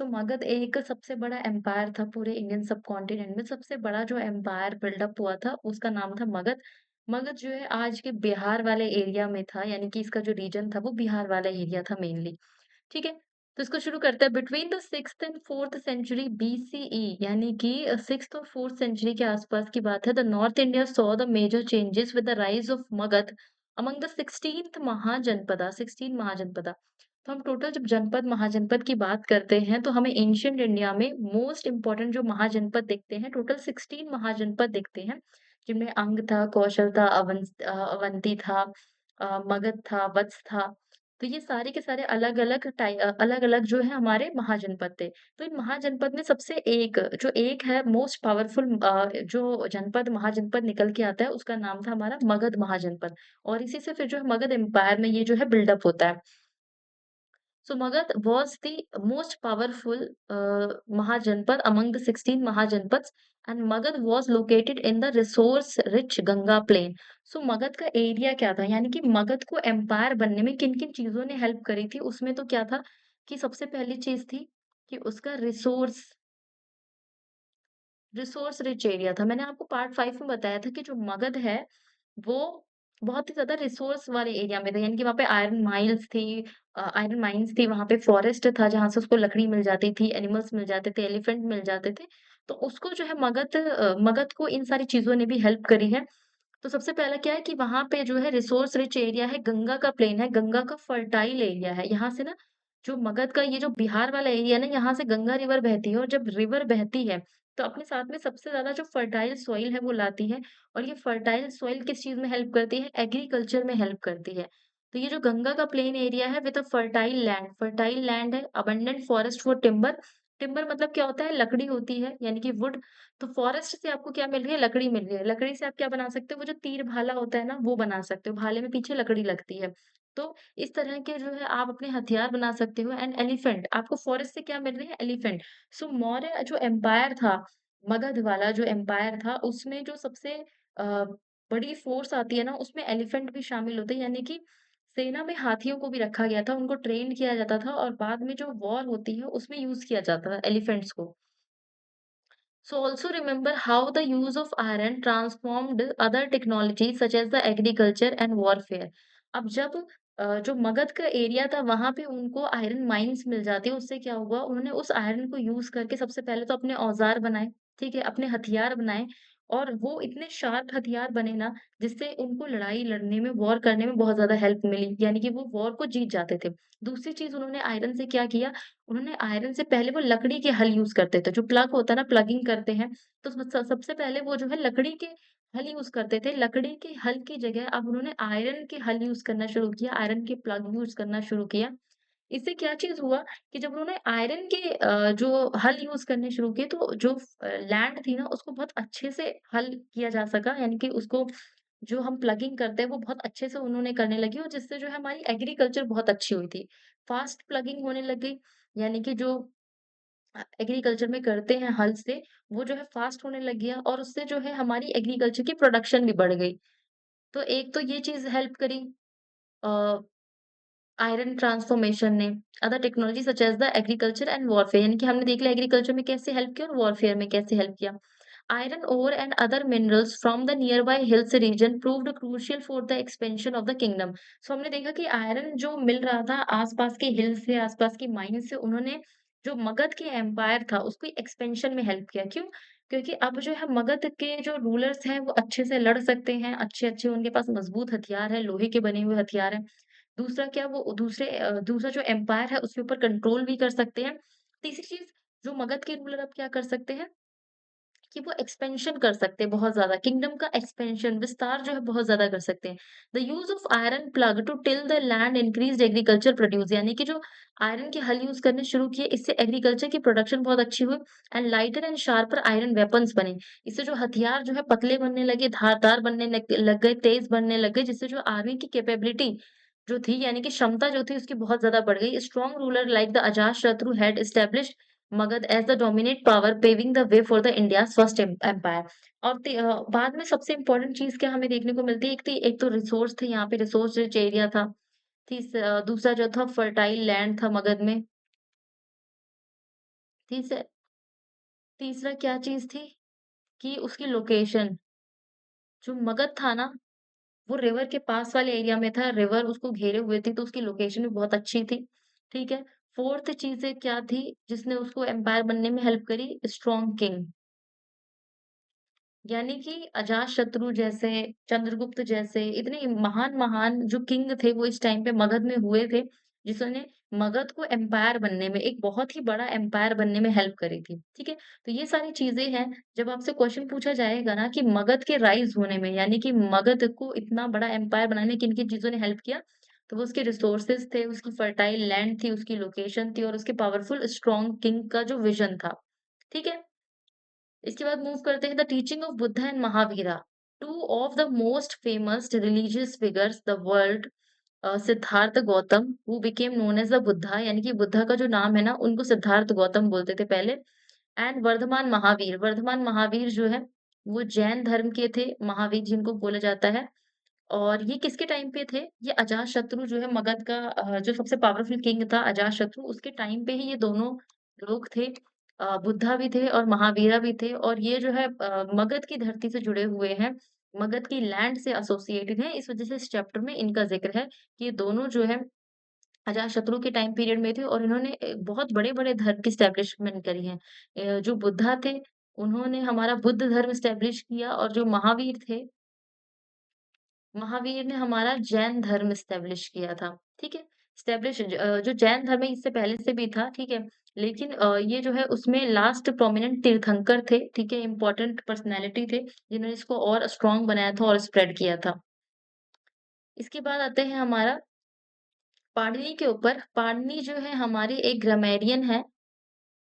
मगध एक सबसे बड़ा एम्पायर था पूरे इंडियन सबकॉन्टिनेंट में, सबसे बड़ा जो एम्पायर बिल्डअप हुआ था उसका नाम था मगध। मगध जो है आज के बिहार वाले एरिया में था, यानी कि इसका जो रीजन था वो बिहार वाला एरिया था मेनली। ठीक है? तो इसको शुरू करते हैं। Between the 6th and 4th century BCE, यानी कि 6th और 4th सेंचुरी के आसपास की बात है। The north India saw the major changes with the rise of Magadha among the 16 Mahajanapada. तो हम टोटल जब जनपद महाजनपद की बात करते हैं तो हमें एंशिएंट इंडिया में मोस्ट इम्पोर्टेंट जो महाजनपद दिखते हैं, टोटल 16 महाजनपद दिखते हैं, जिनमें अंग था, कौशल था, अवंती था, मगध था, वत्स था। तो ये सारे के सारे अलग-अलग जो है हमारे महाजनपद थे। तो इन महाजनपद में सबसे एक है मोस्ट पावरफुल जो जनपद महाजनपद निकल के आता है उसका नाम था हमारा मगध महाजनपद, और इसी से फिर जो है मगध एम्पायर में ये जो है बिल्डअप होता है। So Magad was the most powerful Mahajanpad among the 16 Mahajanpads, and Magad was located in the resource-rich Ganga plain. So Magadh का एरिया क्या था? यानी कि मगध को एम्पायर बनने में किन-किन चीज़ों ने हेल्प करी थी? उसमें तो क्या था कि सबसे पहली चीज़ थी कि उसका रिसोर्स रिच एरिया था। मैंने आपको पार्ट 5 में बताया था कि जो मगध है, वो बहुत ही ज़्यादा रिसोर्स वाले एरिया में था, यानी कि वहाँ पे आयरन माइन्स थी, वहाँ पे फॉरेस्ट था जहाँ से उसको लकड़ी मिल जाती थी, एनिमल्स मिल जाते थे, एलिफेंट मिल जाते थे। तो उसको जो है मगध को इन सारी चीज़ों ने भी हेल्प करी है। तो सबसे पहला क्या है कि वहाँ पे जो है रिसोर्स रिच एरिया है, गंगा का प्लेन है, गंगा का फर्टाइल एरिया है। यहाँ से ना जो मगध का ये जो बिहार वाला एरिया है ना, यहाँ से गंगा रिवर बहती है, और जब रिवर बहती है, तो अपने साथ में सबसे ज़्यादा जो फर्टाइल सॉइल है वो लाती है, और ये फर्टाइल सॉइल किस चीज़ में हेल्प करती है? एग्रीकल्चर में हेल्प करती है। तो ये जो गंगा का प्लेन एरिया है विद अ फर्टाइल लैंड है, abundant forest for timber. Timber मतलब क्या होता है? लकड़ी होती है, यानी कि वुड। तो फॉरेस्ट से आपको क्या मिल रही है? लकड़ी मिल रही है। लकड़ी से आप क्या बना सकते हो? वो जो तीर भाला होता है ना, वो बना सकते हो। भाले में पीछे लकड़ी लगती है। तो इस तरह के जो है आप अपने हथियार बना सकते हो। एंड एलिफेंट, आपको फॉरेस्ट से क्या मिल रही है? एलिफेंट। सो मौर्य जो एम्पायर था, मगध वाला जो एम्पायर था, उसमें जो सबसे अ, बड़ी फोर्स आती है ना, उसमें एलिफेंट भी शामिल होते हैं, यानी कि सेना में हाथियों को भी रखा गया था, उनको ट्रेन किया जाता था, और बाद में जो वॉर होती है, उसमें यूज़ किया जाता था एलिफेंट्स को। So also remember how the use of iron transformed other technologies such as the agriculture and warfare. अब जब जो मगध का एरिया था वहां पे उनको आयरन माइंस मिल जाती है, उससे क्या हुआ, उन्होंने उस आयरन को यूज करके सबसे पहले तो अपने औजार बनाए, ठीक है, अपने हथियार बनाए, और वो इतने शार्प हथियार बने ना, जिससे उनको लड़ाई लड़ने में, वॉर करने में बहुत ज्यादा हेल्प मिली, यानी कि वो वॉर को जीत जाते थे। दूसरी चीज उन्होंने आयरन से क्या किया, उन्होंने आयरन से पहले वो लकड़ी के हल यूज़ करते थे, जो प्लग होता है ना, प्लगिंग करते हैं, तो सबसे पहले वो जो है लकड़ी के हल यूज़ करते थे। लकड़ी के हल की जगह अब उन्होंने आयरन के हल यूज़ करना शुरू किया, आयरन के प्लग यूज़ करना शुरू किया। इससे क्या चीज़ हुआ कि जब उन्होंने आयरन के जो हल यूज़ करने शुरू किए, तो जो लैंड थी ना, उसको बहुत अच्छे से हल किया जा सका, यानी कि उसको जो हम प्लगिंग करते हैं, वो बहुत अच्छे से उन्होंने करने लगी, और जिससे जो है हमारी एग्रीकल्चर बहुत अच्छी हुई थी। फास्ट प्लगिंग होने लग गई, यानी कि जो एग्रीकल्चर में करते हैं हल से, वो जो है फास्ट होने लग गया, और उससे जो है हमारी एग्रीकल्चर की प्रोडक्शन भी बढ़ गई। तो एक तो ये चीज़ हेल्प करी अ, आयरन ट्रांसफॉर्मेशन ने। Other technology such as the agriculture and warfare, यानी कि हमने देख लिया एग्रीकल्चर में कैसे हेल्प किया और वॉरफेयर में कैसे हेल्प किया। Iron ore and other minerals from the nearby hills region proved crucial for the expansion of the kingdom. So हमने देखा कि आयरन जो मिल रहा था आसपास के हिल्स से, आसपास की माइन से, उन्होंने जो मगध के एम्पायर था उसको एक्सपेंशन में हेल्प किया। क्यों? क्योंकि अब जो है मगध के जो रूलर्स हैं वो अच्छे से लड़ सकते हैं, अच्छे-अच्छे उनके पास मजबूत हथियार है, लोहे के बने हुए हथियार हैं। दूसरा क्या, वो दूसरा जो एम्पायर है उसके ऊपर कंट्रोल भी कर सकते हैं। तीसरी चीज़, जो मगध के रूलर अब क्या कर सकते हैं कि वो एक्सपेंशन कर सकते हैं बहुत ज़्यादा, किंगडम का एक्सपेंशन, विस्तार जो है बहुत ज़्यादा कर सकते हैं। The use of iron plough to till the land increased agriculture produce, यानी कि जो आयरन के हल यूज़ करने शुरू किए, इससे एग्रीकल्चर की प्रोडक्शन बहुत अच्छी हुई, and lighter and sharper iron weapons बने। इससे जो हथियार जो है पतले बनने लगे, धारदार बनने लग गए, तेज़ बनने लग गए, जिससे जो आर्मी की कैपेबिलिटी जो थी, यानी कि क्षमता जो थी उसकी बहुत ज़्यादा बढ़ गई। Strong ruler like the Ajatashatru had established Magad as the dominant power, paving the way for the India's first empire। और बाद में सबसे इम्पोर्टेंट चीज़ क्या हमें देखने को मिलती है, एक तो रिसोर्स थे, यहाँ पे रिसोर्स रिच एरिया था। दूसरा जो था फर्टाइल लैंड था मगध में। तीसरा तीसरा क्या चीज़ थी कि उसकी लोकेशन, जो मगध था ना, वो रिवर के पास वाले एरिया में था, रिवर उसको घेरे हुए थी, तो उसकी लोकेशन भी बहुत अच्छी थी, ठीक है? 4th चीज़ें क्या थी, जिसने उसको एम्पायर बनने में हेल्प करी? Strong king. यानी कि अजातशत्रु जैसे, चंद्रगुप्त जैसे इतने महान-महान जो किंग थे वो इस टाइम पे मगध में हुए थे, जिन्होंने मगध को एम्पायर बनने में, एक बहुत ही बड़ा एम्पायर बनने में हेल्प करी थी, ठीक है? तो ये सारी चीज़ें हैं, जब आपसे क्वेश्चन पूछा जाएगा ना कि मगध के राइज़ होने में, यानी कि मगध को इतना बड़ा एम्पायर बनाने में किन-किन चीज़ों ने हेल्प किया, तो वो उसके रिसोर्सेज़ थे, उसकी फर्टाइल लैंड थी, उसकी लोकेशन थी और उसके पावरफुल स्ट्रॉन्ग किंग का जो विज़न था, ठीक है? इसके बाद मूव करते हैं the teaching of Buddha and Mahavira, two of the most famous religious figures the world, Siddhartha Gautama who became known as the Buddha, यानी कि बुद्धा का जो नाम है ना उनको सिद्धार्थ गौतम बोलते थे पहले। एंड वर्धमान महावीर जो है वो जैन धर्म के थे, महावीर जिनको बोला जाता है। और ये किसके टाइम पे थे? ये अजातशत्रु जो है मगध का जो सबसे पावरफुल किंग था अजातशत्रु, उसके टाइम पे ही ये दोनों लोग थे। बुद्धा भी थे और महावीरा भी थे और ये जो है मगध की धरती से जुड़े हुए हैं, मगध की लैंड से एसोसिएटेड हैं। इस वजह से इस चैप्टर में इनका ज़िक्र है कि ये दोनों जो है अजातशत्रु के टाइम पीरियड में थे और इन्होंने बहुत बड़े-बड़े धर्म की एस्टैब्लिशमेंट करी है। जो बुद्धा थे, उन्होंने हमारा बुद्ध धर्म एस्टैब्लिश किया और जो महावीर थे, महावीर ने हमारा जैन धर्म एस्टैब्लिश किया था, ठीक है? जो जैन धर्म है इससे पहले से भी था, ठीक है? लेकिन ये जो है उसमें लास्ट प्रोमिनेंट तीर्थंकर थे, ठीक है? इम्पोर्टेंट पर्सनैलिटी थे, जिन्होंने इसको और स्ट्रॉन्ग बनाया था और स्प्रेड किया था। इसके बाद आते हैं हमारा पाणिनि के ऊपर। पाणिनि जो है हमारे एक ग्रामेरियन है,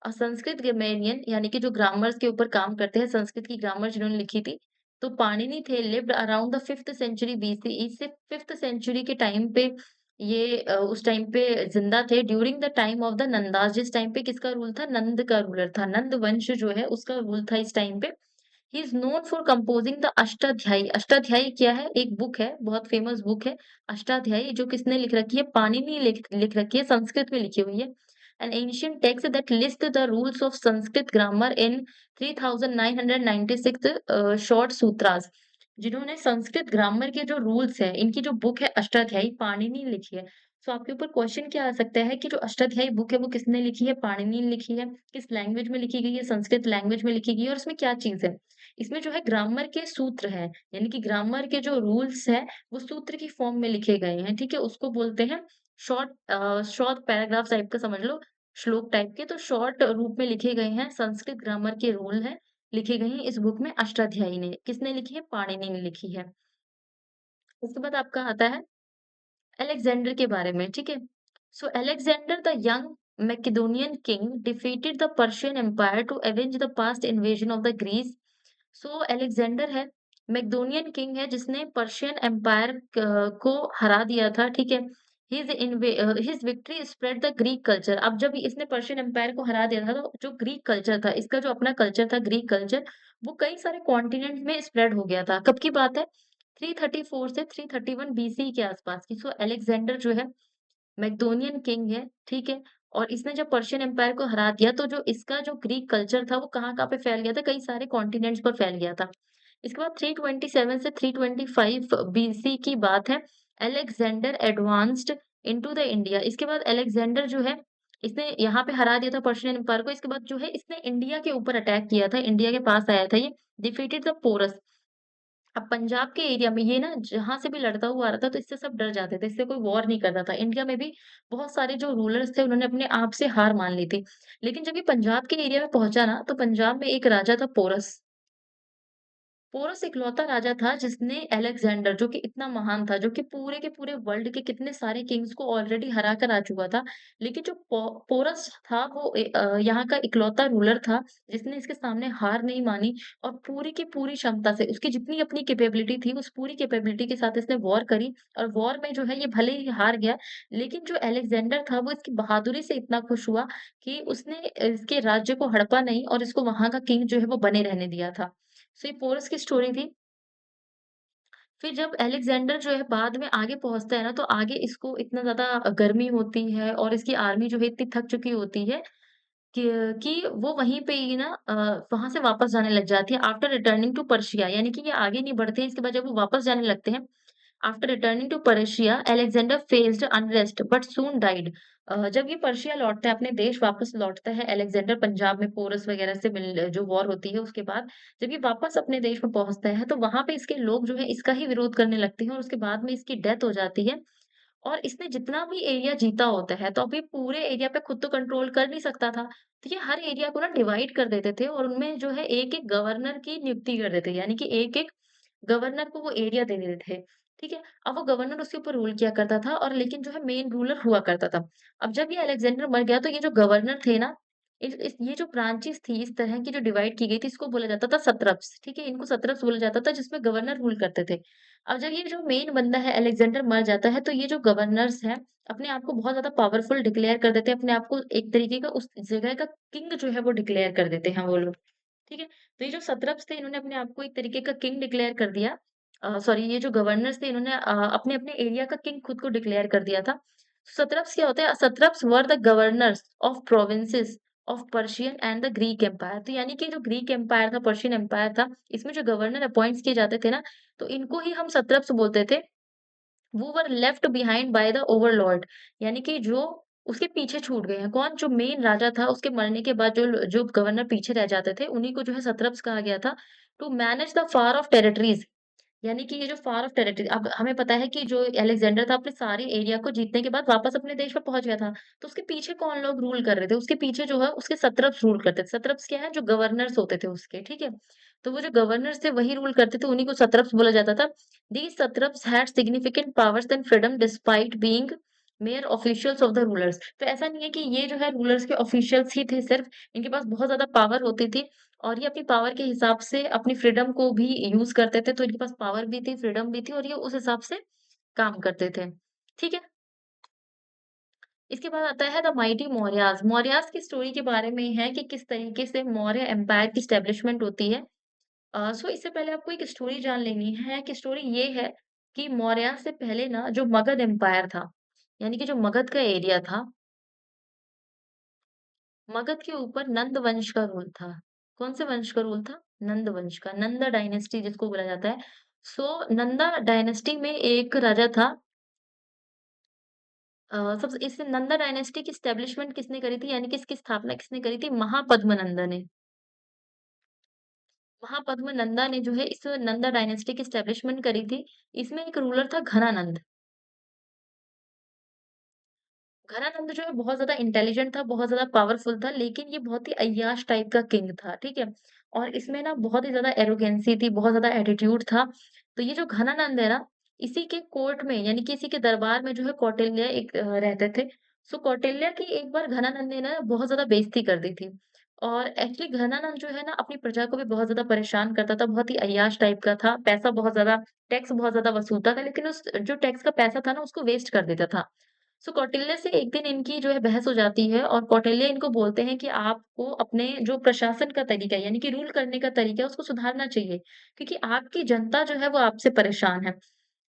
संस्कृत ग्रामेरियन यानी कि जो ग्रामर्स के ऊपर काम करते हैं, संस्कृत की ग्रामर जिन्होंने लिखी थी। तो पाणिनि थे lived around the 5th century BCE, से 5th सेंचुरी के टाइम पे ये उस टाइम पे ज़िंदा थे during the time of the Nandas, जिस टाइम पे किसका रूल था? नंद का रूलर था। नंद वंश जो है उसका रूल था इस टाइम पे। He is known for composing the Ashtadhyayi. Ashtadhyayi क्या है? एक बुक है, बहुत फेमस बुक है अष्टाध्यायी, जो किसने लिख रखी है? पाणिनि लिख लिख रखी है, संस्कृत में लिखी हुई है। An ancient text that lists the rules of Sanskrit grammar in 3996 short sutras। जिन्होंने संस्कृत ग्रामर के जो रूल्स हैं, इनकी जो बुक है अष्टाध्यायी, पाणिनि ने लिखी है। तो आपके ऊपर क्वेश्चन क्या आ सकता है कि जो अष्टाध्यायी बुक है वो किसने लिखी है? पाणिनि ने लिखी है। किस लैंग्वेज में लिखी गई है? संस्कृत लैंग्वेज में लिखी गई है और इसमें क्या चीज़ है? इसमें जो है ग्रामर के सूत्र हैं, यानी कि ग्रामर के जो रूल्स हैं, वो सूत्र की फॉर्म में लिखे गए हैं, ठीक है? उसको बोलते हैं शॉर्ट पैराग्राफ टाइप का समझ लो, श्लोक टाइप के। तो शॉर्ट रूप में लिखे गए हैं, संस्कृत ग्रामर के रूल हैं, लिखे गए हैं इस बुक में अष्टाध्यायी ने। किसने लिखी है? पाणिनि ने लिखी है। उसके बाद आपका आता है अलेक्जेंडर के बारे में, ठीक है? So Alexander the young Macedonian king defeated the Persian empire to avenge the past invasion of the Greece. So Alexander है, मैकडोनियन किंग है जिसने पर्शियन एम्पायर को हरा दिया था, ठीक है? His victory spread the Greek culture. अब जब इसने पर्शियन एम्पायर को हरा दिया था तो जो ग्रीक कल्चर था, इसका जो अपना कल्चर था ग्रीक कल्चर, वो कई सारे कॉन्टिनेंट में स्प्रेड हो गया था। कब की बात है? 334 से 331 बीसी के आसपास की। सो अलेक्जेंडर जो है मैकडोनियन किंग है, ठीक है? और इसने जब पर्शियन एम्पायर को हरा दिया तो जो इसका जो ग्रीक कल्चर था वो कहाँ-कहाँ पे फैल गया था? कई सारे कॉन्टिनेंट्स पर फैल गया था। इसके बाद 327 से 325 बीसी की बात है। Alexander advanced into the India. इसके बाद अलेक्जेंडर जो है, इसने यहाँ पे हरा दिया था पर्शियन एम्पायर को। इसके बाद जो है इसने इंडिया के ऊपर अटैक किया था, इंडिया के पास आया था ये, डिफीटेड द पोरस। अब पंजाब के एरिया में ये ना जहाँ से भी लड़ता हुआ आ रहा था तो इससे सब डर जाते थे, इससे कोई वॉर नहीं करता था। इंडिया में भी बहुत सारे जो रूलर्स थे उन्होंने अपने आप से हार मान ली थी। लेकिन जब ये पंजाब के एरिया में पहुँचा ना तो पंजाब में एक राजा था पोरस। पोरस इकलौता राजा था जिसने अलेक्जेंडर, जो कि इतना महान था, जो कि पूरे के पूरे वर्ल्ड के कितने सारे किंग्स को ऑलरेडी हरा कर आ चुका था। लेकिन जो पोरस था वो यहाँ का इकलौता रूलर था जिसने इसके सामने हार नहीं मानी और पूरी की पूरी क्षमता से उसकी जितनी अपनी कैपेबिलिटी थी उस पूरी कैपेबिलिटी के साथ इसने वॉर करी। और वॉर में जो है ये भले ही हार गया, लेकिन जो अलेक्जेंडर था वो इसकी बहादुरी से इतना खुश हुआ कि उसने इसके राज्य को हड़पा नहीं और इसको वहाँ का किंग जो है वो बने रहने दिया था। सो ये पोरस की स्टोरी थी। फिर जब अलेक्जेंडर जो है बाद में आगे पहुँचता है ना, तो आगे इसको इतना ज़्यादा गर्मी होती है और इसकी आर्मी जो है इतनी थक चुकी होती है कि वो वहीं पे ही ना वहाँ से वापस जाने लग जाती है आफ्टर रिटर्निंग टू पर्शिया, यानी कि ये आगे नहीं बढ़ते हैं, इसके बाद जब वो वापस जाने लगते हैं, after returning to Persia, Alexander faced unrest but soon died. जब ये पर्शिया लौटता है, अपने देश वापस लौटता है, अलेक्जेंडर पंजाब में पोरस वगैरह से मिल जो वॉर होती है उसके बाद, जब ये वापस अपने देश में पहुँचता है, तो वहाँ पे इसके लोग जो है इसका ही विरोध करने लगते हैं और उसके बाद में इसकी डेथ हो जाती है। और इसने जितना भी एरिया जीता होता है, तो अभी पूरे एरिया पे खुद तो कंट्रोल कर नहीं सकता था। तो ये हर एरिया को ना डिवाइड कर देते थे और उनमें जो है एक-एक गवर्नर की नियुक्ति कर देते, यानी कि एक-एक गवर्नर को वो एरिया दे देते थे, ठीक है? अब वो गवर्नर उसके ऊपर रूल किया करता था और लेकिन जो है मेन रूलर हुआ करता था। अब जब ये अलेक्जेंडर मर गया तो ये जो गवर्नर थे ना, इस ये जो ब्रांचेस थी इस तरह की जो डिवाइड की गई थी इसको बोला जाता था सत्रप्स, ठीक है? इनको सत्रप्स बोला जाता था जिसमें गवर्नर रूल करते थे। अब जब ये जो मेन बंदा है अलेक्जेंडर मर जाता है तो ये जो गवर्नर्स हैं, अपने आप को बहुत ज़्यादा पावरफुल डिक्लेयर कर देते हैं, अपने आप को एक तरीके का उस जगह का किंग जो है वो डिक्लेयर कर देते हैं वो लोग, ठीक है? तो ये जो सत्रप्स थे इन्होंने अपने आप को एक तरीके का किंग डिक्लेयर कर दिया। सॉरी, ये जो गवर्नर्स थे इन्होंने अपने-अपने एरिया का किंग खुद को डिक्लेयर कर दिया था। सत्रप्स क्या होता है? Satraps were the governors of provinces of Persian and the Greek empire. तो यानी कि जो ग्रीक एम्पायर था, पर्शियन एम्पायर था, इसमें जो गवर्नर अपॉइंट्स किए जाते थे ना, तो इनको ही हम सत्रप्स बोलते थे। वो were left behind by the overlord, यानी कि जो उसके पीछे छूट गए हैं। कौन? जो मेन राजा था उसके मरने के बाद जो गवर्नर पीछे रह जाते थे, उन्हीं को जो है सत्रप्स कहा गया था। To manage the far off territories, यानी कि ये जो फार ऑफ टेरिटरी, अब हमें पता है कि जो अलेक्जेंडर था अपने सारे एरिया को जीतने के बाद वापस अपने देश में पहुँच गया था। तो उसके पीछे कौन लोग रूल कर रहे थे? उसके पीछे जो है उसके सत्रप्स रूल करते थे। सत्रप्स क्या है? जो गवर्नर्स होते थे उसके, ठीक है? तो वो जो गवर्नर्स थे वही रूल करते थे, उन्हीं को सत्रप्स बोला जाता था। These satraps had significant powers and freedom despite being mere officials of the rulers। तो ऐसा नहीं है कि ये जो है रूलर्स के ऑफिशियल्स ही थे सिर्फ, इनके पास बहुत ज़्यादा पावर होती थी और ये अपनी पावर के हिसाब से अपनी फ्रीडम को भी यूज़ करते थे, तो इनके पास पावर भी थी, फ्रीडम भी थी और ये उस हिसाब से काम करते थे। ठीक है? इसके बाद आता है द माइटी मौर्यास। मौर्यास की स्टोरी के बारे में है कि किस तरीके से मौर्य एम्पायर की एस्टेब्लिशमेंट होती है। सो इससे पहले आपको एक स्टोरी जान लेनी है कि स्टोरी ये है कि मौर्य से पहले ना जो मगध एम्पायर था, यानी कि जो मगध का एरिया था, मगध के ऊपर नंद वंश का रूल था। कौन से वंश का रूल था? नंद वंश का, नंदा डायनेस्टी जिसको बोला जाता है। सो नंदा डायनेस्टी में एक राजा था। सबसे इस नंदा डायनेस्टी की एस्टेब्लिशमेंट किसने करी थी, यानी कि इसकी स्थापना किसने करी थी? महापद्म ने। महापद्म नंदा ने जो है इस नंदा डायनेस्टी की एस्टेब्लिशमेंट करी थी। इसमें एक रूलर था घनानंद। घनानंद जो है बहुत ज़्यादा इंटेलिजेंट था, बहुत ज़्यादा पावरफुल था, लेकिन ये बहुत ही अय्याश टाइप का किंग था, ठीक है? और इसमें ना बहुत ही ज़्यादा एरोगेंसी थी, बहुत ज़्यादा एटीट्यूड था। तो ये जो घनानंद है ना, इसी के कोर्ट में यानी कि इसी के दरबार में जो है कौटिल्य एक रहते थे। सो कौटिल्य की एक बार घनानंद ने ना बहुत ज़्यादा बेइज़्ती कर दी थी। और एक्चुअली घनानंद जो है ना अपनी प्रजा को भी बहुत ज़्यादा परेशान करता था, बहुत ही अय्याश टाइप का था, पैसा बहुत ज़्यादा टैक्स बहुत ज़्यादा वसूलता था, लेकिन उस जो टैक्स का पैसा था ना उसको वेस्ट कर देता था। सो कौटिल्य से एक दिन इनकी जो है बहस हो जाती है और कौटिल्य इनको बोलते हैं कि आपको अपने जो प्रशासन का तरीका है, यानी कि रूल करने का तरीका है, उसको सुधारना चाहिए, क्योंकि आपकी जनता जो है वो आपसे परेशान है।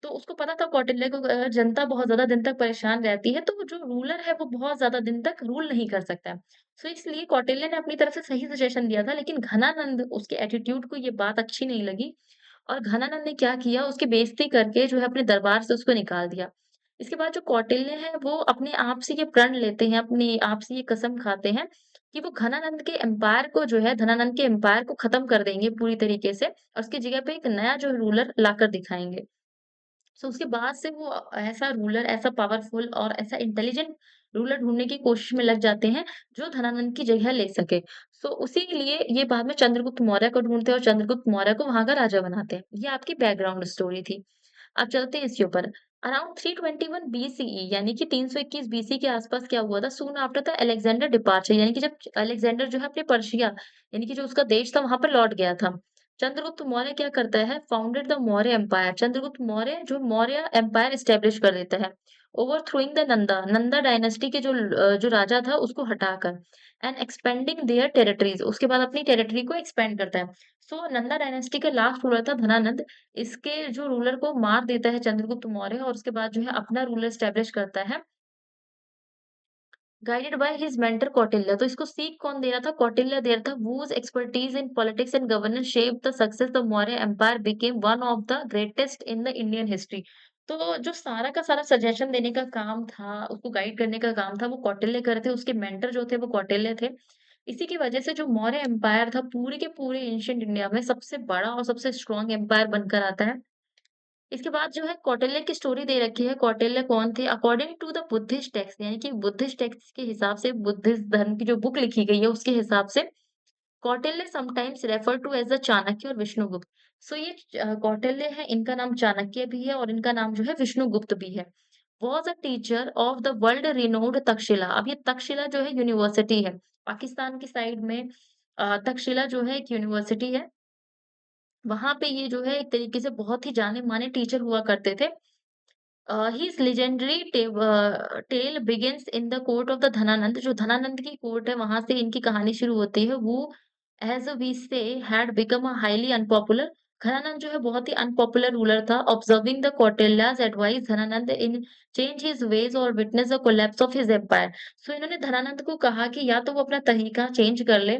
तो उसको पता था कौटिल्य को अगर जनता बहुत ज़्यादा दिन तक परेशान रहती है, तो वो जो रूलर है वो बहुत ज़्यादा दिन तक रूल नहीं कर सकता है। सो इसलिए कौटिल्य ने अपनी तरफ से सही सजेशन दिया था, लेकिन घनानंद उसके एटीट्यूड को ये बात अच्छी नहीं लगी और घनानंद ने क्या किया, उसकी बेइज़्ती करके जो है अपने दरबार से उसको निकाल दिया। इसके बाद जो कौटिल्य हैं, वो अपने आप से ये प्रण लेते हैं, अपने आप से ये कसम खाते हैं कि वो घनानंद के एम्पायर को जो है, धनानंद के एम्पायर को खत्म कर देंगे पूरी तरीके से और उसकी जगह पे एक नया जो रूलर लाकर दिखाएँगे। सो उसके बाद से वो ऐसा रूलर, ऐसा पावरफुल और ऐसा इंटेलिजेंट रूलर ढूँढने की कोशिश में लग जाते हैं, जो धनानंद की जगह ले सके। सो उसी लिए ये बाद में चंद्रगुप्त मौर्य को ढूँढते हैं और चंद्रगुप्त मौर्य को वहाँ का राजा बनाते हैं। ये आपकी बैकग्राउंड स्टोरी थी। अब चलते हैं इसके ऊपर। अराउंड 321 बीसीई, यानी कि 321 बीसी के आसपास क्या हुआ था? Soon after the Alexander departure, यानी कि जब अलेक्जेंडर जो है अपने पर्शिया, यानी कि जो उसका देश था वहाँ पर लौट गया था। चंद्रगुप्त मौर्य क्या करता है? Founded the Maurya empire. Chandragupta Maurya जो मौर्य एम्पायर एस्टेब्लिश कर देता है। Overthrowing the Nanda, Nanda dynasty के जो राजा था उसको हटाकर एंड एक्सपेंडिंग देयर टेरिटरीज़, उसके बाद अपनी टेरिटरी को एक्सपेंड करता है। सो नंदा डायनेस्टी का लास्ट रूलर था धनानंद। इसके जो रूलर को मार देता है चंद्रगुप्त मौर्य और उसके बाद जो है अपना रूलर एस्टेब्लिश करता है। Guided by his mentor Kautilya. तो इसको सीख कौन दे रहा था? कौटिल्य दे रहा था, whose expertise in politics and governance shaped the success of Maurya empire became one of the greatest in the Indian history। तो जो सारा का सारा सजेशन देने का काम था, उसको गाइड करने का काम था, वो कौटिल्य कर रहे थे, उसके मेंटर जो थे वो कौटिल्य थे। इसी की वजह से जो मौर्य एम्पायर था, पूरे के पूरे एंशिएंट इंडिया में सबसे बड़ा और सबसे स्ट्रॉन्ग एम्पायर बनकर आता है। इसके बाद जो है कौटिल्य की स्टोरी दे रखी है, कौटिल्य कौन थे? According to the Buddhist text, यानी कि बुद्धिस्ट टेक्स्ट के हिसाब से, बुद्धिस्ट धर्म की जो बुक लिखी गई है उसके हिसाब से, Kautilya sometimes refer to as the Chanakya और विष्णुगुप्त। सो ये कौटिल्य है, इनका नाम चाणक्य भी है और इनका नाम जो है विष्णुगुप्त भी है। Was a teacher of the world renowned Takshashila. अब ये तक्षशिला जो है यूनिवर्सिटी है। पाकिस्तान की साइड में तक्षशिला जो है एक यूनिवर्सिटी है। वहाँ पे ये जो है एक तरीके से बहुत ही जाने-माने टीचर हुआ करते थे। His legendary tale begins in the court of the Dhanananda. जो धनानंद की कोर्ट है वहां से इनकी कहानी शुरू होती है। वो as we say had become a highly unpopular। Dhanananda जो है बहुत ही अनपॉपुलर रूलर था। Observing the Kautilya's advice, Dhanananda in change his ways or witness the collapse of his empire। So इन्होंने धनानंद को कहा कि या तो वो अपना तरीका चेंज कर ले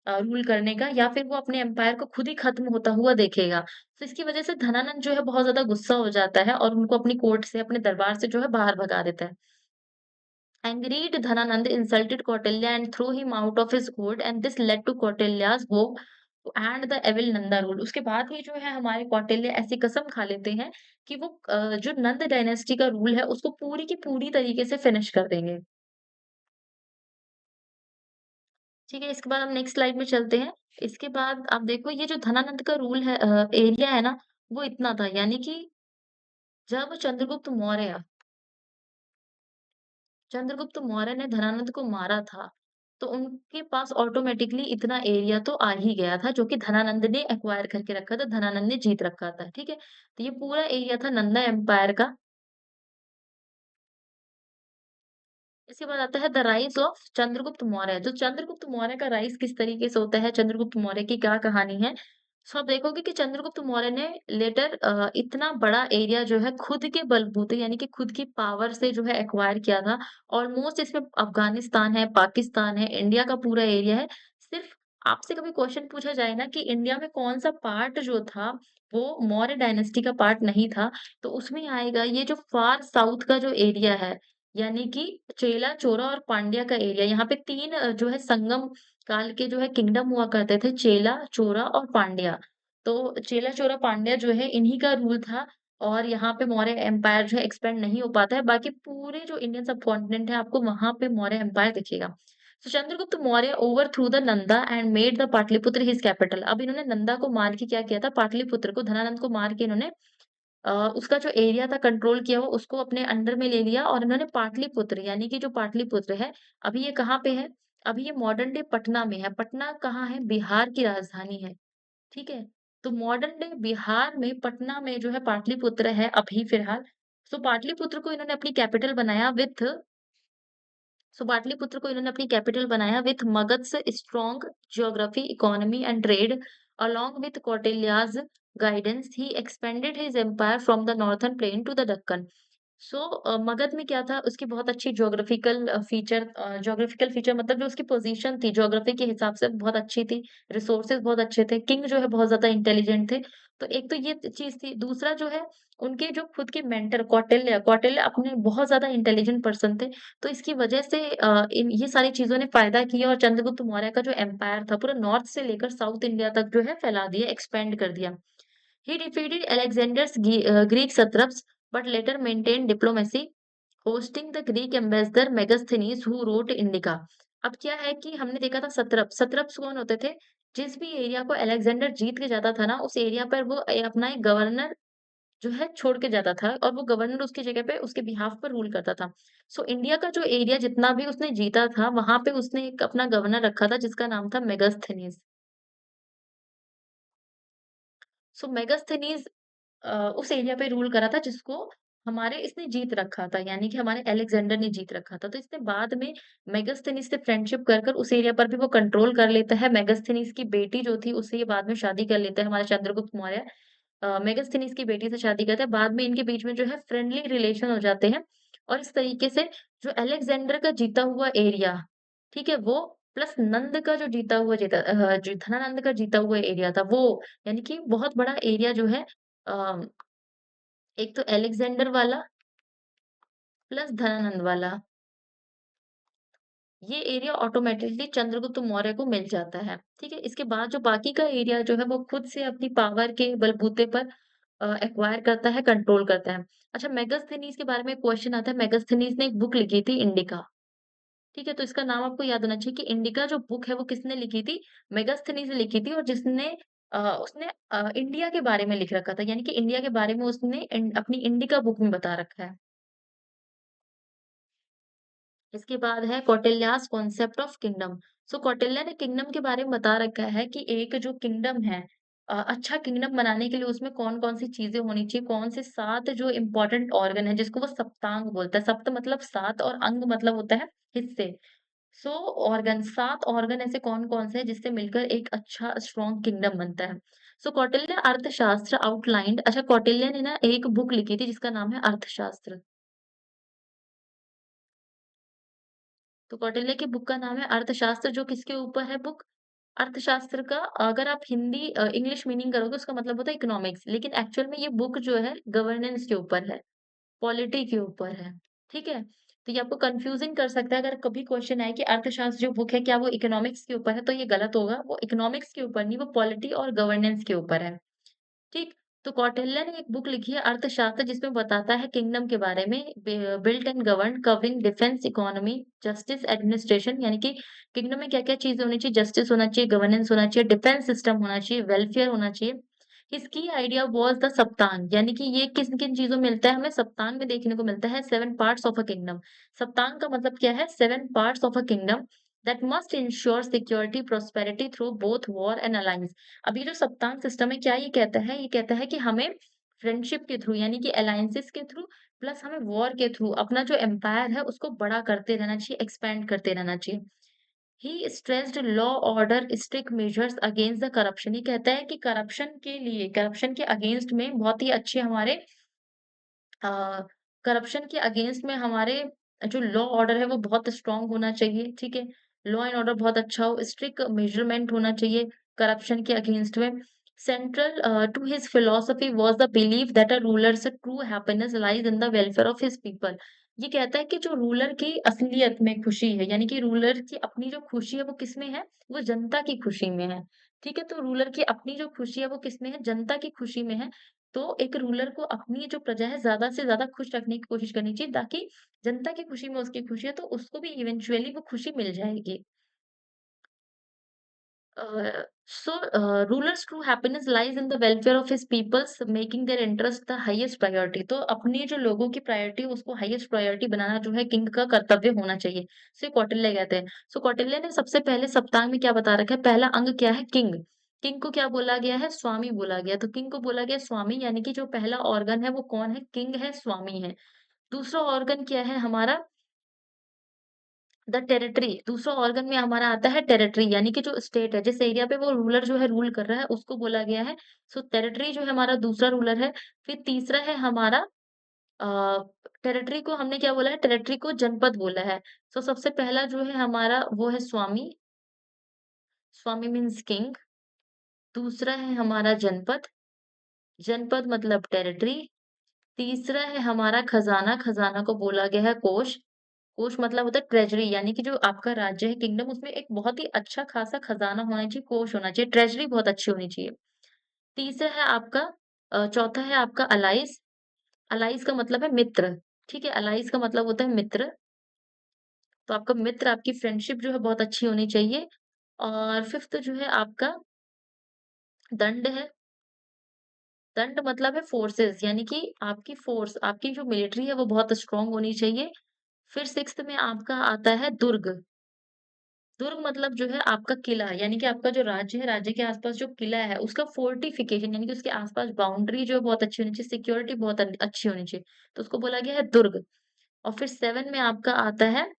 रूल करने का, या फिर वो अपने एम्पायर को खुद ही खत्म होता हुआ देखेगा। तो इसकी वजह से धनानंद जो है बहुत ज़्यादा गुस्सा हो जाता है और उनको अपनी कोर्ट से, अपने दरबार से जो है बाहर भगा देता है। Angered, Dhananand insulted Kautilya and threw him out of his court, and this led to Kautilya's woe and the evil Nanda rule। उसके बाद ही जो है हमारे कौटिल्य ऐसी कसम खा लेते हैं कि वो जो नंद डायनेस्टी का रूल है उसको पूरी की पूरी तरीके से फिनिश कर देंगे। ठीक है, इसके बाद हम नेक्स्ट स्लाइड में चलते हैं। इसके बाद आप देखो ये जो धनानंद का रूल है, एरिया है ना, वो इतना था, यानी कि जब चंद्रगुप्त मौर्य ने धनानंद को मारा था, तो उनके पास ऑटोमैटिकली इतना एरिया तो आ ही गया था, जो कि धनानंद ने एक्वायर करके रखा था, धनानंद ने जीत रखा था, ठीक है? तो ये पूरा एरिया था नंदा एम्पायर का। इसके बाद आता है the rise of Chandragupta Maurya. जो चंद्रगुप्त मौर्य का राइज़ किस तरीके से होता है, चंद्रगुप्त मौर्य की क्या कहानी है? सो आप देखोगे कि चंद्रगुप्त मौर्य ने लेटर इतना बड़ा एरिया जो है खुद के बलबूते, यानी कि खुद की पावर से जो है एक्वायर किया था। ऑलमोस्ट इसमें अफ़गानिस्तान है, पाकिस्तान है, इंडिया का पूरा एरिया है। सिर्फ़ आपसे कभी क्वेश्चन पूछा जाए ना कि इंडिया में कौन-सा पार्ट जो था, वो मौर्य डायनेस्टी का पार्ट नहीं था, तो उसमें आएगा ये जो फार साउथ का जो एरिया है, यानी कि चेला, चोरा और पांड्या का एरिया। यहाँ पे 3 जो है संगम काल के जो है किंगडम हुआ करते थे, चेला, चोरा और पांड्या। तो चेला, चोरा, पांड्या जो है इन्हीं का रूल था और यहाँ पे मौर्य एम्पायर जो है एक्सपेंड नहीं हो पाता है। बाकी पूरे जो इंडियन सबकॉन्टिनेंट है आपको वहाँ पे मौर्य एम्पायर दिखेगा। तो Chandragupta Maurya overthrew the Nanda and made the Pataliputra his capital. अब इन्होंने नंदा को मार के क्या किया था, पाटलिपुत्र को, धनानंद को मार के इन्होंने उसका जो एरिया था कंट्रोल किया हुआ उसको अपने अंडर में ले लिया और इन्होंने पाटलिपुत्र, यानी कि जो पाटलिपुत्र है, अभी ये कहाँ पे है? अभी ये मॉडर्न डे पटना में है। पटना कहाँ है? बिहार की राजधानी है, ठीक है? तो मॉडर्न डे बिहार में पटना में जो है पाटलिपुत्र है अभी फिलहाल। सो पाटलिपुत्र को इन्होंने अपनी कैपिटल बनाया विथ सो पाटलिपुत्र को इन्होंने अपनी कैपिटल बनाया with Magadha's strong geography, economy and trade. Along with Kautilya's guidance he expanded his empire from the northern plain to the Deccan. So Magadha में क्या था, उसकी बहुत अच्छी ज्योग्राफिकल फीचर मतलब जो उसकी पोजीशन थी ज्योग्राफी के हिसाब से बहुत अच्छी थी, रिसोर्सेज बहुत अच्छे थे, किंग जो है बहुत ज्यादा इंटेलिजेंट थे। तो एक तो ये चीज थी, दूसरा जो है उनके जो खुद के मेंटर कौटिल्य कौटिल्य अपने बहुत ज्यादा इंटेलिजेंट पर्सन थे। तो इसकी वजह से इन ये सारी चीज़ों ने फ़ायदा किया और चंद्रगुप्त मौर्य का जो एम्पायर था, पूरा नॉर्थ से लेकर साउथ इंडिया तक जो है फैला दिया, एक्सपेंड कर दिया। He defeated Alexander's Greek satraps, but later maintained diplomacy, hosting the Greek ambassador Megasthenes, who wrote Indica। अब क्या है कि हमने देखा था सत्रप्स कौन होते थे? जिस भी एरिया को अलेक्जेंडर जीत के जाता था ना, उस एरिया पर वो अपना एक गवर्नर जो है छोड़ के जाता था और वो गवर्नर उसकी जगह पे उसके बिहाफ पर रूल करता था। सो इंडिया का जो एरिया जितना भी उसने जीता था, वहाँ पे उसने एक अपना गवर्नर रखा था जिसका नाम था मेगास्थनीज़। सो मेगास्थनीज़ उस एरिया पे रूल करा था जिसको हमारे इसने जीत रखा था, यानी कि हमारे अलेक्जेंडर ने जीत रखा था। तो इसने बाद में मेगास्थनीज़ से फ्रेंडशिप कर कर उस एरिया पर भी वो कंट्रोल कर लेता है। मेगास्थनीज़ की बेटी जो थी उससे ये बाद में शादी कर लेता है हमारा चंद्रगुप्त मौर्य। मेगास्थनीज़ की बेटी से शादी करता है। बाद में इनके बीच में जो है फ्रेंडली रिलेशन हो जाते हैं और इस तरीके से जो अलेक्जेंडर का जीता हुआ एरिया, ठीक है? वो प्लस नंद का जो जो धनानंद का जीता हुआ एरिया था वो, यानी कि बहुत बड़ा एरिया जो है अ, एक तो अलेक्जेंडर वाला प्लस धनानंद वाला, ये एरिया ऑटोमैटिकली चंद्रगुप्त मौर्य को मिल जाता है, ठीक है? इसके बाद जो बाकी का एरिया जो है वो खुद से अपनी पावर के बलबूते पर एक्वायर करता है, कंट्रोल करता है। अच्छा मेगास्थनीज़ के बारे में क्वेश्चन आता है, मेगास्थनीज़ ने एक बुक लिखी थी इंडिका, ठीक है? तो इसका नाम आपको याद होना चाहिए कि इंडिका जो बुक है वो किसने लिखी थी? मेगास्थनीज़ ने लिखी थी और उसने इंडिया के बारे में लिख रखा था, यानी कि इंडिया के बारे में उसने अपनी इंडिका बुक में बता रखा है। इसके बाद है कौटिल्याज़ कॉन्सेप्ट ऑफ किंगडम। सो कौटिल्य ने किंगडम के बारे में बता रखा है कि एक जो किंगडम है अच्छा किंगडम बनाने के लिए उसमें कौन-कौन सी चीज़ें होनी चाहिए, कौन से 7 जो इम्पोर्टेंट ऑर्गन है जिसको वो सप्तांग बोलता है। सप्त मतलब 7 और अंग मतलब होता है हिस्से। सो ऑर्गन 7 ऑर्गन ऐसे कौन-कौन से हैं जिससे मिलकर एक अच्छा स्ट्रॉन्ग किंगडम बनता है। सो कौटिल्य अर्थशास्त्र आउटलाइन्ड अच्छा कौटिल्य ने ना एक बुक लिखी थी जिसका नाम है अर्थशास्त्र। तो कौटिल्य की बुक का नाम है अर्थशास्त्र जो किसके ऊपर है बुक? अर्थशास्त्र का अगर आप इंग्लिश मीनिंग करोगे उसका मतलब होता है इकोनॉमिक्स लेकिन एक्चुअल में ये बुक जो है गवर्नेंस के ऊपर है, पॉलिटी के ऊपर है, ठीक है? तो ये आपको कन्फ्यूज़िंग कर सकता है अगर कभी क्वेश्चन आए कि अर्थशास्त्र जो बुक है क्या वो इकोनॉमिक्स के ऊपर है? तो ये गलत होगा, वो इकोनॉमिक्स के ऊपर नहीं वो पॉलिटी और गवर्नेंस के ऊपर है। ठीक, तो कौटिल्य ने एक बुक लिखी है अर्थशास्त्र जिसमें बताता है किंगडम के बारे में built and govern covering defence economy justice administration यानी कि किंगडम में क्या-क्या चीजें होनी चाहिए जस्टिस होना चाहिए गवर्नेंस होना चाहिए डिफेंस सिस्टम होना चाहिए वेलफेयर होना चाहिए हिज की आइडिया वाज द सप्तांग यानी कि ये किन-किन चीजों में मिलता है हमें सप्तांग में देखने को मिलता है 7 पार्ट्स ऑफ अ किंगडम सप्तांग का मतलब क्या है 7 parts of a kingdom that must ensure security prosperity through both war and alliance अब ये जो सप्तांग सिस्टम है क्या ये कहता है? ये कहता है कि हमें फ्रेंडशिप के थ्रू यानी कि अलायंसेस के थ्रू प्लस हमें वॉर के थ्रू अपना जो एम्पायर है उसको बड़ा करते रहना चाहिए, एक्सपैंड करते रहना चाहिए। He stressed law order strict measures against the corruption ये कहता है कि करप्शन के अगेंस्ट में बहुत ही अच्छे हमारे अ, करप्शन के अगेंस्ट में हमारे जो लॉ ऑर्डर है वो बहुत स्ट्रॉन्ग होना चाहिए, ठीक है? लॉ एंड ऑर्डर बहुत अच्छा हो, स्ट्रिक्ट मेजरमेंट होना चाहिए करप्शन के अगेंस्ट में। Central to his philosophy was the belief that a ruler's true happiness lies in the welfare of his people. ये कहता है कि जो रूलर की असलियत में खुशी है, यानी कि रूलर की अपनी जो खुशी है वो किसमें है? वो जनता की खुशी में है, ठीक है? तो रूलर की अपनी जो खुशी है वो किसमें है? जनता की खुशी में है। तो एक रूलर को अपनी जो प्रजा है ज़्यादा से ज़्यादा खुश रखने की कोशिश करनी चाहिए ताकि जनता की खुशी में उसकी खुशी है तो उसको भी इवेंचुअली वो खुशी मिल जाएगी। Uh, ruler's true happiness lies in the welfare of his peoples, making their interest the highest priority. तो अपनी जो लोगों की प्रायोरिटी उसको हाईएस्ट प्रायोरिटी बनाना जो है किंग का कर्तव्य होना चाहिए। सो कौटिल्य कहते हैं। सो कौटिल्य ने सबसे पहले सप्तांग में क्या बता रखा है? पहला अंग क्या है? किंग। किंग को क्या बोला गया है? स्वामी बोला गया। तो किंग को बोला गया स्वामी यानी कि जो पहला ऑर्गन है वो कौन है? किंग है, स्वामी है। दूसरा ऑर्गन क्या है हमारा? द टेरिटरी दूसरा ऑर्गन में हमारा आता है टेरिटरी यानी कि जो स्टेट है जिस एरिया पे वो रूलर जो है रूल कर रहा है उसको बोला गया है सो टेरिटरी जो है हमारा दूसरा रूलर है फिर तीसरा है हमारा टेरिटरी को हमने क्या बोला है टेरिटरी को जनपद बोला है सो सबसे पहला जो है हमारा वो है स्वामी स्वामी मीन्स किंग दूसरा है हमारा जनपद जनपद मतलब टेरिटरी तीसरा है हमारा खजाना खजाना को बोला गया है कोष कोष मतलब होता है ट्रेजरी यानी कि जो आपका राज्य है किंगडम उसमें एक बहुत ही अच्छा खासा खजाना होना चाहिए, कोष होना चाहिए, ट्रेजरी बहुत अच्छी होनी चाहिए। तीसरा है आपका चौथा है आपका अलाइज़, अलाइज़ का मतलब है मित्र, ठीक है? अलाइज़ का मतलब होता है मित्र, तो आपका मित्र आपकी फ्रेंडशिप जो है बहुत अच्छी होनी चाहिए और फिफ्थ जो है आपका दंड है, दंड मतलब है फोर्सेस यानी कि आपकी फोर्स, आपकी जो मिलिट्री है वो बहुत स्ट्रॉन्ग होनी चाहिए। फिर सिक्स्थ में आपका आता है दुर्ग। दुर्ग मतलब जो है आपका किला, यानी कि आपका जो राज्य है, राज्य के आस-पास जो किला है, उसका फोर्टिफिकेशन यानी कि उसके आस-पास बाउंड्री जो है बहुत अच्छी होनी चाहिए, सिक्योरिटी बहुत अच्छी होनी चाहिए। तो उसको बोला गया है दुर्ग और फिर 7 में आपका आता है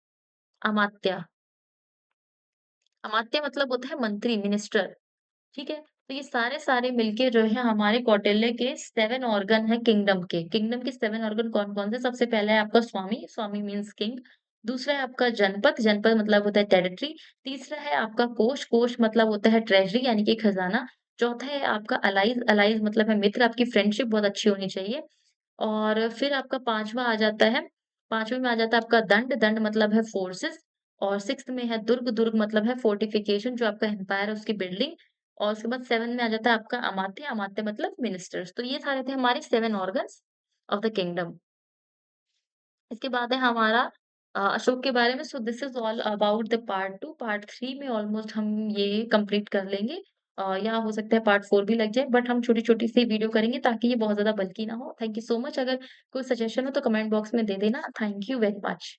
अमात्या। अमात्य मतलब होता है मंत्री, मिनिस्टर, ठीक है? तो ये सारे-सारे मिलके जो है हमारे कौटिल्य के 7 ऑर्गन हैं किंगडम के। किंगडम के 7 ऑर्गन कौन-कौन से? सबसे पहला है आपका स्वामी, स्वामी मीन्स किंग। दूसरा है आपका जनपद, जनपद मतलब होता है टेरिटरी। तीसरा है आपका कोष, कोष मतलब होता है ट्रेज़री यानी कि खज़ाना। चौथा है आपका अलाइज़, अलाइज़ मतलब है मित्र, आपकी फ्रेंडशिप बहुत अच्छी होनी चाहिए। और फिर आपका 5वां आ जाता है 5वें में आ जाता है आपका दंड, दंड मतलब है फोर्सेस और 6th में है दुर्ग, दुर्ग मतलब है फोर्टिफिकेशन जो आपका एम्पायर है उसकी बिल्डिंग और उसके बाद 7 में आ जाता है आपका अमात्य, अमात्य मतलब मिनिस्टर्स। तो ये सारे थे हमारे 7 ऑर्गन्स ऑफ द किंगडम। इसके बाद है हमारा अशोक के बारे में। So this is all about the part 2। Part 3 में ऑलमोस्ट हम ये कंप्लीट कर लेंगे या हो सकता है पार्ट 4 भी लग जाए, बट हम छोटी-छोटी सी वीडियो करेंगे ताकि ये बहुत ज़्यादा बल्की ना हो। Thank you so much. अगर कोई सजेशन हो तो कमेंट बॉक्स में दे देना। Thank you very much.